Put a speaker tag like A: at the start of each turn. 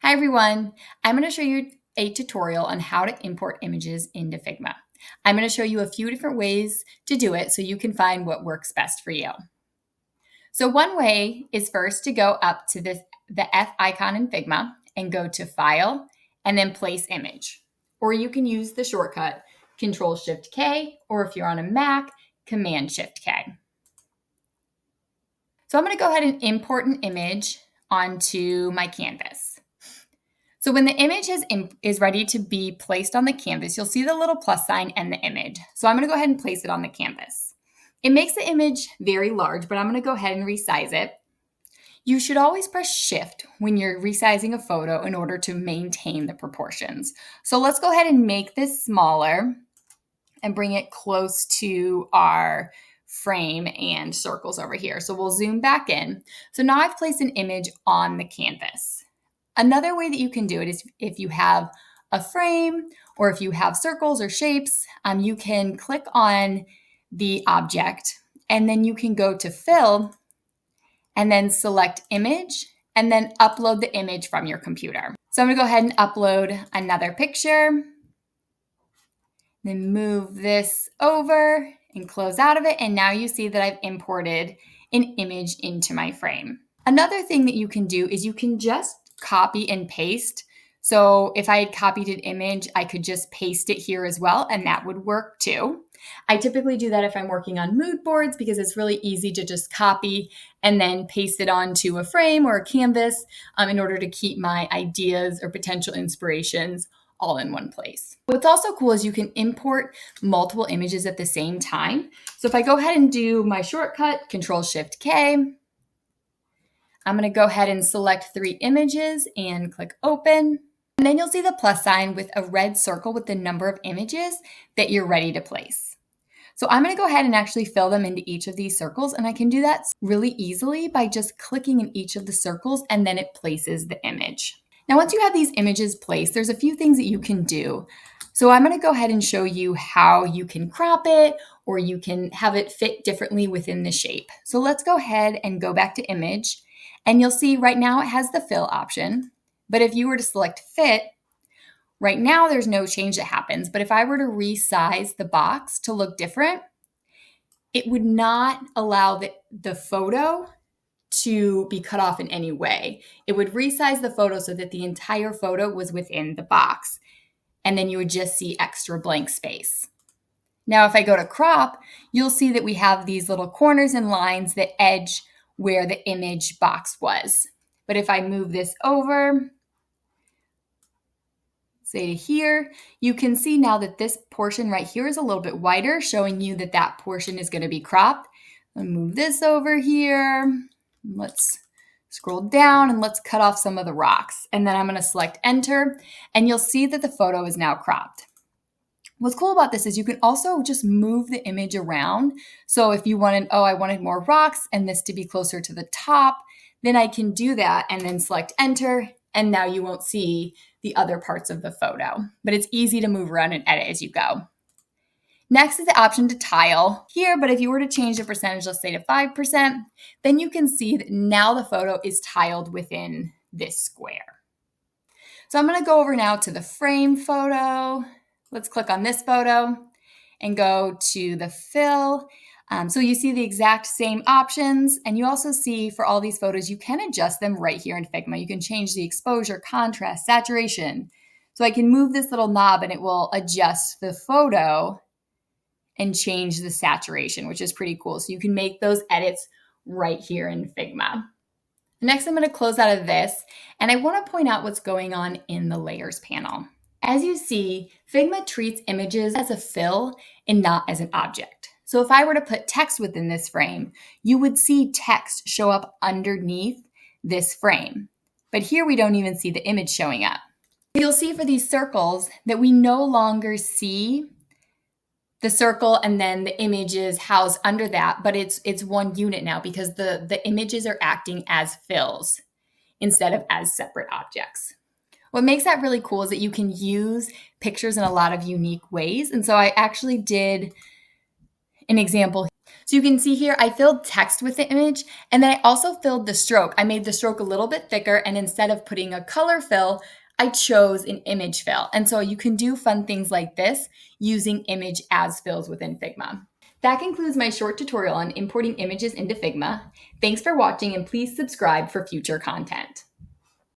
A: Hi everyone, I'm going to show you a tutorial on how to import images into Figma. I'm going to show you a few different ways to do it so you can find what works best for you. So one way is first to go up to the F icon in Figma and go to File and then Place Image. Or you can use the shortcut Control-Shift-K, or if you're on a Mac, Command-Shift-K. So I'm going to go ahead and import an image onto my canvas. So when the image is ready to be placed on the canvas, you'll see the little plus sign and the image. So I'm going to go ahead and place it on the canvas. It makes the image very large, but I'm going to go ahead and resize it. You should always press Shift when you're resizing a photo in order to maintain the proportions. So let's go ahead and make this smaller and bring it close to our frame and circles over here. So we'll zoom back in. So now I've placed an image on the canvas. Another way that you can do it is if you have a frame or if you have circles or shapes, you can click on the object and then you can go to Fill and then select Image and then upload the image from your computer. So I'm going to go ahead and upload another picture, then move this over and close out of it. And now you see that I've imported an image into my frame. Another thing that you can do is you can just copy and paste. So if I had copied an image, I could just paste it here as well, and that would work too. I typically do that if I'm working on mood boards because it's really easy to just copy and then paste it onto a frame or a canvas in order to keep my ideas or potential inspirations all in one place. What's also cool is you can import multiple images at the same time. So if I go ahead and do my shortcut, Control-Shift-K, I'm going to go ahead and select 3 images and click Open. And then you'll see the plus sign with a red circle with the number of images that you're ready to place. So I'm going to go ahead and actually fill them into each of these circles. And I can do that really easily by just clicking in each of the circles and then it places the image. Now, once you have these images placed, there's a few things that you can do. So I'm going to go ahead and show you how you can crop it or you can have it fit differently within the shape. So let's go ahead and go back to Image. And you'll see right now it has the fill option, but if you were to select fit, right now there's no change that happens. But if I were to resize the box to look different, it would not allow the photo to be cut off in any way. It would resize the photo so that the entire photo was within the box, and then you would just see extra blank space. Now, if I go to crop, you'll see that we have these little corners and lines that edge where the image box was. But if I move this over, say to here, you can see now that this portion right here is a little bit wider, showing you that that portion is going to be cropped. I'll move this over here. Let's scroll down and let's cut off some of the rocks. And then I'm going to select Enter, and you'll see that the photo is now cropped. What's cool about this is you can also just move the image around. So if you wanted, I wanted more rocks and this to be closer to the top, then I can do that and then select Enter. And now you won't see the other parts of the photo, but it's easy to move around and edit as you go. Next is the option to tile here, but if you were to change the percentage, let's say to 5%, then you can see that now the photo is tiled within this square. So I'm going to go over now to the frame photo. Let's click on this photo and go to the fill. So you see the exact same options, and you also see for all these photos, you can adjust them right here in Figma. You can change the exposure, contrast, saturation. So I can move this little knob and it will adjust the photo and change the saturation, which is pretty cool. So you can make those edits right here in Figma. Next, I'm going to close out of this, and I want to point out what's going on in the layers panel. As you see, Figma treats images as a fill and not as an object. So if I were to put text within this frame, you would see text show up underneath this frame. But here we don't even see the image showing up. You'll see for these circles that we no longer see the circle and then the image is housed under that, but it's one unit now because the images are acting as fills instead of as separate objects. What makes that really cool is that you can use pictures in a lot of unique ways. And so I actually did an example. So So you can see here, I filled text with the image, and then I also filled the stroke. I made the stroke a little bit thicker, and instead of putting a color fill, I chose an image fill. And so you can do fun things like this using image as fills within Figma. That concludes my short tutorial on importing images into Figma. Thanks for watching, and please subscribe for future content.